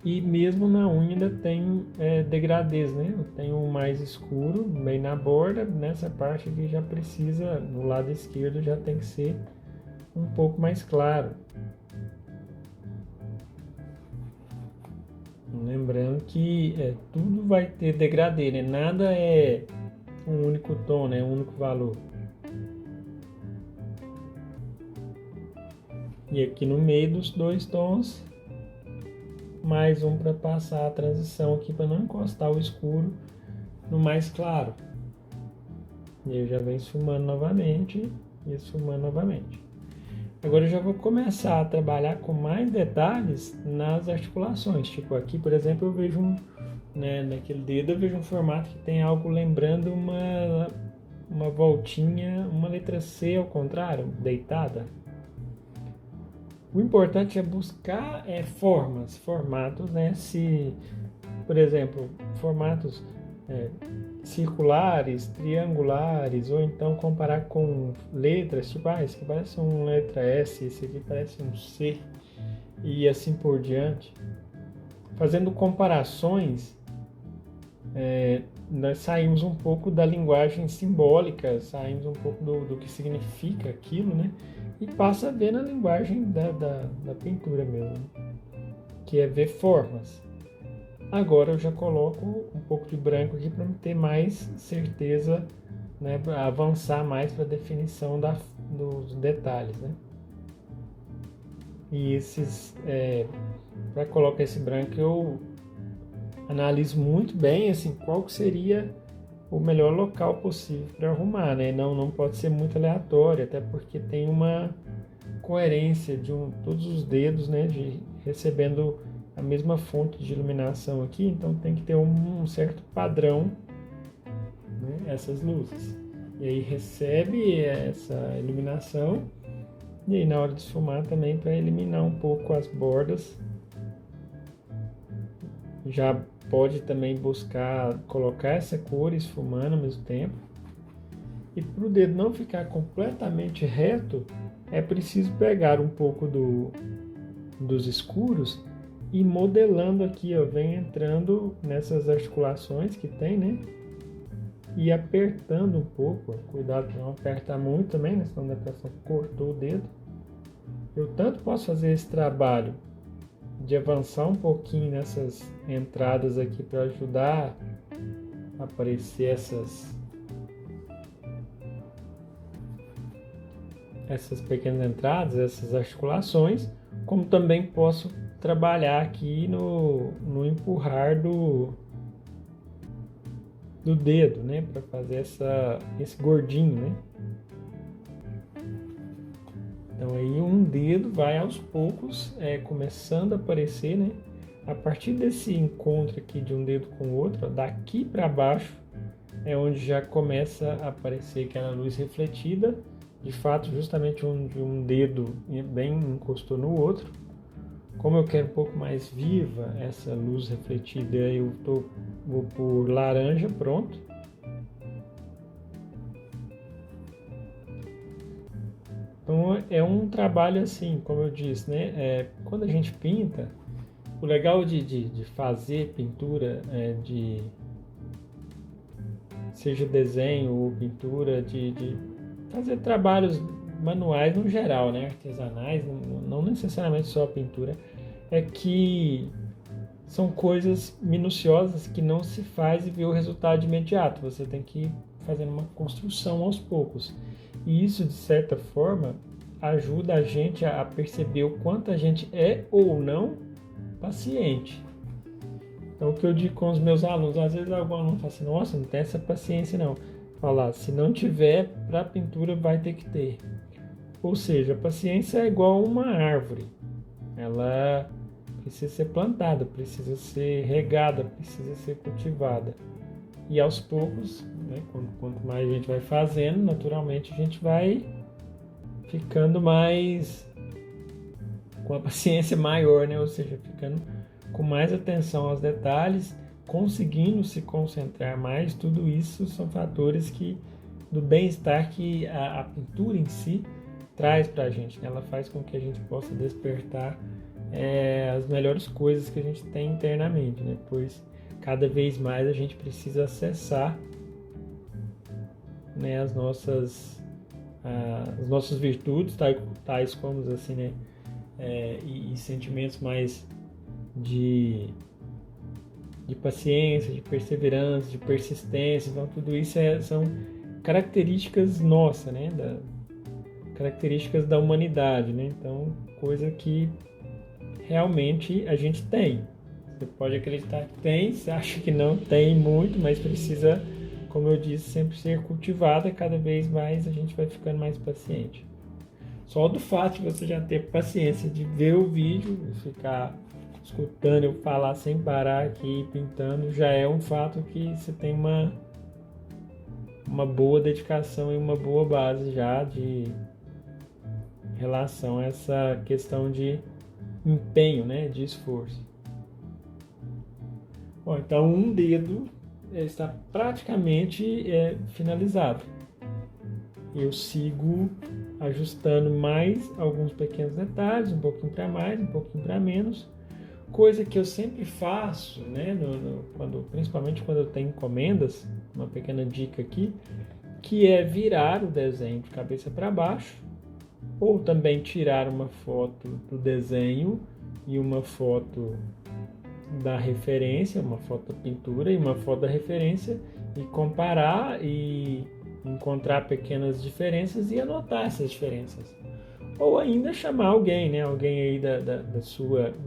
E mesmo na unha ainda tem degradês, né? Eu tenho um mais escuro bem na borda, nessa parte aqui já precisa, no lado esquerdo já tem que ser um pouco mais claro. Lembrando que tudo vai ter degradê, né? Nada é um único tom, né? Um único valor. E aqui no meio dos 2 tons, mais um para passar a transição aqui para não encostar o escuro no mais claro. E eu já venho esfumando novamente e esfumando novamente. Agora eu já vou começar a trabalhar com mais detalhes nas articulações. Tipo aqui, por exemplo, eu vejo naquele dedo eu vejo um formato que tem algo lembrando uma voltinha, uma letra C ao contrário, deitada. O importante é buscar formatos, né? Se, por exemplo, formatos circulares, triangulares, ou então comparar com letras, tipo, esse aqui parece uma letra S, esse aqui parece um C, e assim por diante. Fazendo comparações, nós saímos um pouco da linguagem simbólica, saímos um pouco do que significa aquilo, né? E passa a ver na linguagem da pintura mesmo, que é ver formas. Agora eu já coloco um pouco de branco aqui para ter mais certeza, né, para avançar mais para a definição dos detalhes, né? E para colocar esse branco eu analiso muito bem assim, qual que seria o melhor local possível para arrumar, né? Não pode ser muito aleatório, até porque tem coerência de todos os dedos, né, recebendo a mesma fonte de iluminação aqui, então tem que ter um certo padrão, né, essas luzes. E aí recebe essa iluminação, e aí na hora de esfumar também para eliminar um pouco as bordas. Já pode também buscar colocar essa cor esfumando ao mesmo tempo. E para o dedo não ficar completamente reto, é preciso pegar um pouco dos escuros e modelando aqui, ó, vem entrando nessas articulações que tem, né? E apertando um pouco, ó. Cuidado para não apertar muito também, né? Senão a pessoa cortou o dedo. Eu tanto posso fazer esse trabalho de avançar um pouquinho nessas entradas aqui para ajudar a aparecer essas pequenas entradas, essas articulações, como também posso trabalhar aqui no empurrar do dedo, né, para fazer esse gordinho, né. Então aí um dedo vai aos poucos começando a aparecer, né. A partir desse encontro aqui de um dedo com o outro, ó, daqui para baixo é onde já começa a aparecer aquela luz refletida. De fato, justamente onde um dedo bem encostou no outro. Como eu quero um pouco mais viva essa luz refletida, eu vou por laranja, pronto. Então é um trabalho assim, como eu disse, né? Quando a gente pinta, o legal de fazer pintura, seja desenho ou pintura, de fazer trabalhos manuais no geral, né, artesanais, não necessariamente só a pintura, é que são coisas minuciosas que não se faz e vê o resultado imediato. Você tem que ir fazendo uma construção aos poucos. E isso, de certa forma, ajuda a gente a perceber o quanto a gente é ou não paciente. Então, o que eu digo com os meus alunos, às vezes algum aluno fala assim, nossa, não tem essa paciência não. Falar, se não tiver, para a pintura vai ter que ter. Ou seja, a paciência é igual uma árvore. Ela precisa ser plantada, precisa ser regada, precisa ser cultivada. E aos poucos, né, quanto mais a gente vai fazendo, naturalmente a gente vai ficando mais com a paciência maior, né? Ou seja, ficando com mais atenção aos detalhes, conseguindo se concentrar mais. Tudo isso são fatores do bem-estar que a pintura em si traz para a gente, né? Ela faz com que a gente possa despertar as melhores coisas que a gente tem internamente, né? Pois cada vez mais a gente precisa acessar, né, as nossas virtudes, tais como assim, né, e sentimentos mais de paciência, de perseverança, de persistência. Então tudo isso são características nossas, né, características da humanidade, né? Então coisa que realmente a gente tem. Você pode acreditar que tem, você acha que não tem muito, mas precisa, como eu disse, sempre ser cultivada. Cada vez mais a gente vai ficando mais paciente. Só do fato de você já ter paciência de ver o vídeo e ficar escutando eu falar sem parar aqui, pintando, já é um fato que você tem uma boa dedicação e uma boa base já em relação a essa questão de empenho, né, de esforço. Bom, então um dedo está praticamente finalizado. Eu sigo ajustando mais alguns pequenos detalhes, um pouquinho para mais, um pouquinho para menos, coisa que eu sempre faço, né, principalmente quando eu tenho encomendas. Uma pequena dica aqui, que é virar o desenho de cabeça para baixo, ou também tirar uma foto do desenho e uma foto da referência, uma foto da pintura e uma foto da referência, e comparar e encontrar pequenas diferenças e anotar essas diferenças. Ou ainda chamar alguém, né? Alguém aí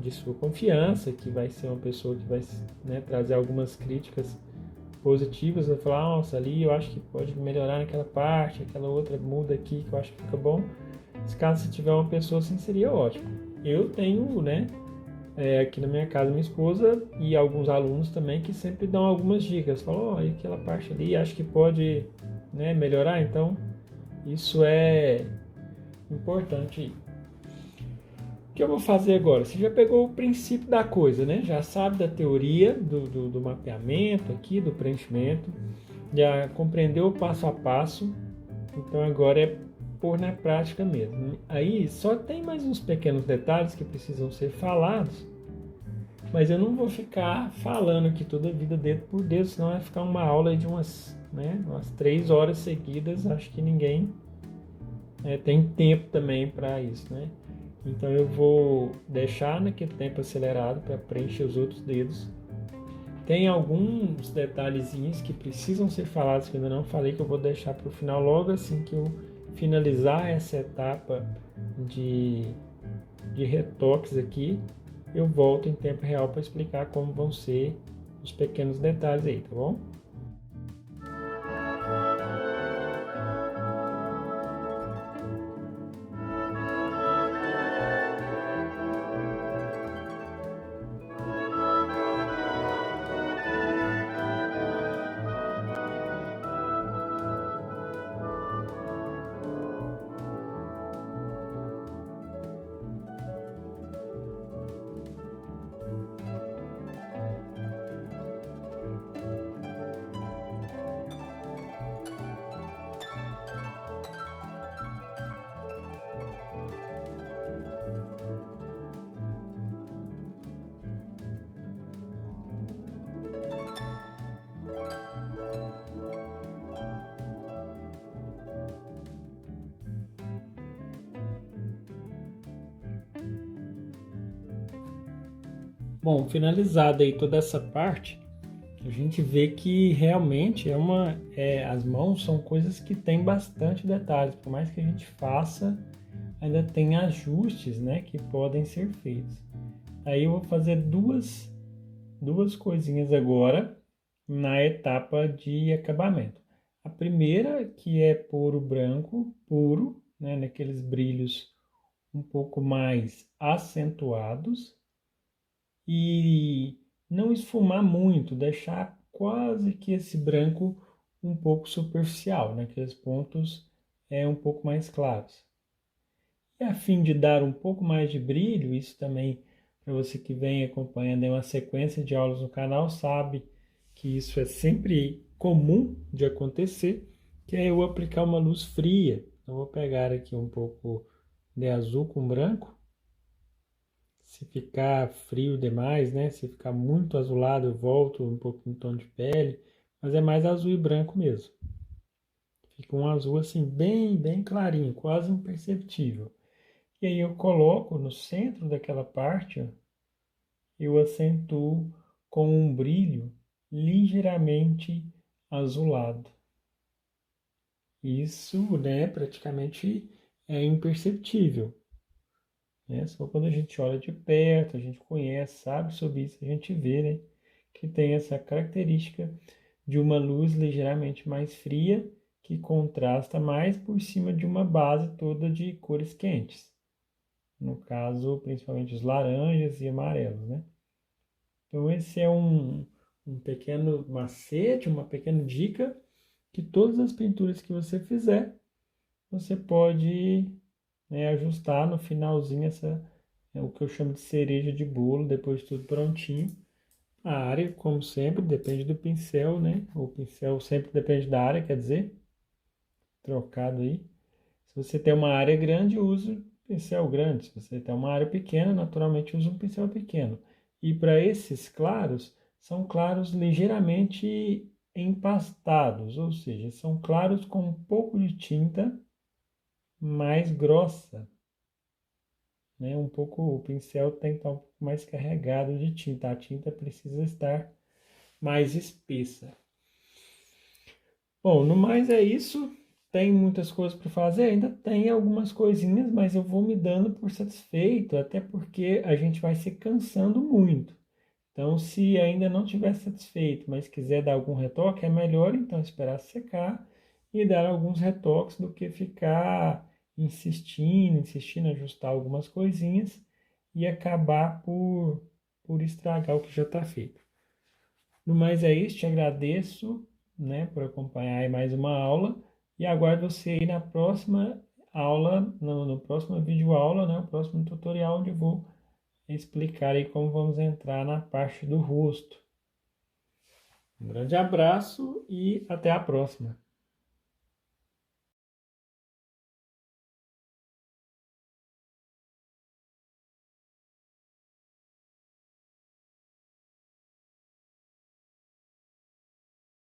de sua confiança, que vai ser uma pessoa que vai, né, trazer algumas críticas positivas, vai falar, nossa, ali eu acho que pode melhorar naquela parte, aquela outra muda aqui que eu acho que fica bom. Se caso você tiver uma pessoa assim, seria ótimo. Eu tenho, né, aqui na minha casa, minha esposa e alguns alunos também que sempre dão algumas dicas. Falam, ó, aquela parte ali, acho que pode, né, melhorar. Então, isso é importante. O que eu vou fazer agora? Você já pegou o princípio da coisa, né? Já sabe da teoria do mapeamento aqui, do preenchimento. Já compreendeu o passo a passo. Então agora é pôr na prática mesmo. Aí só tem mais uns pequenos detalhes que precisam ser falados, mas eu não vou ficar falando aqui toda a vida dedo por dedo, senão vai ficar uma aula de umas 3 horas seguidas. Acho que ninguém tem tempo também para isso, né? Então eu vou deixar naquele tempo acelerado para preencher os outros dedos. Tem alguns detalhezinhos que precisam ser falados que eu ainda não falei, que eu vou deixar para o final, logo assim que eu finalizar essa etapa de retoques aqui, eu volto em tempo real para explicar como vão ser os pequenos detalhes aí, tá bom? Bom, finalizada aí toda essa parte, a gente vê que realmente as mãos são coisas que têm bastante detalhes. Por mais que a gente faça, ainda tem ajustes, né, que podem ser feitos. Aí eu vou fazer duas coisinhas agora na etapa de acabamento. A primeira, que é pôr o branco puro, né, naqueles brilhos um pouco mais acentuados, e não esfumar muito, deixar quase que esse branco um pouco superficial, naqueles pontos um pouco mais claros. E a fim de dar um pouco mais de brilho, isso também para você que vem acompanhando uma sequência de aulas no canal sabe que isso é sempre comum de acontecer, que é eu aplicar uma luz fria. Eu vou pegar aqui um pouco de azul com branco. Se ficar frio demais, né? Se ficar muito azulado, eu volto um pouco no tom de pele, mas é mais azul e branco mesmo. Fica um azul assim bem, bem clarinho, quase imperceptível. E aí eu coloco no centro daquela parte, ó, eu acentuo com um brilho ligeiramente azulado. Isso, né, praticamente é imperceptível. Né? Só quando a gente olha de perto, a gente conhece, sabe sobre isso, a gente vê, né, que tem essa característica de uma luz ligeiramente mais fria que contrasta mais por cima de uma base toda de cores quentes. No caso, principalmente os laranjas e amarelos, né? Então esse é um pequeno macete, uma pequena dica que todas as pinturas que você fizer, você pode, né, ajustar no finalzinho o que eu chamo de cereja de bolo, depois de tudo prontinho. A área, como sempre, depende do pincel, né? O pincel sempre depende da área, quer dizer, trocado aí. Se você tem uma área grande, use um pincel grande. Se você tem uma área pequena, naturalmente use um pincel pequeno. E para esses claros, são claros ligeiramente empastados, ou seja, são claros com um pouco de tinta mais grossa, né? O pincel tem que estar um pouco mais carregado de tinta. A tinta precisa estar mais espessa. Bom, no mais é isso. Tem muitas coisas para fazer, ainda tem algumas coisinhas, mas eu vou me dando por satisfeito, até porque a gente vai se cansando muito. Então, se ainda não estiver satisfeito, mas quiser dar algum retoque, é melhor então esperar secar e dar alguns retoques do que ficar insistindo, ajustar algumas coisinhas e acabar por estragar o que já está feito. No mais é isso, te agradeço, né, por acompanhar aí mais uma aula e aguardo você aí na próxima aula, no próximo vídeo aula, né, o próximo tutorial onde eu vou explicar aí como vamos entrar na parte do rosto. Um grande abraço e até a próxima.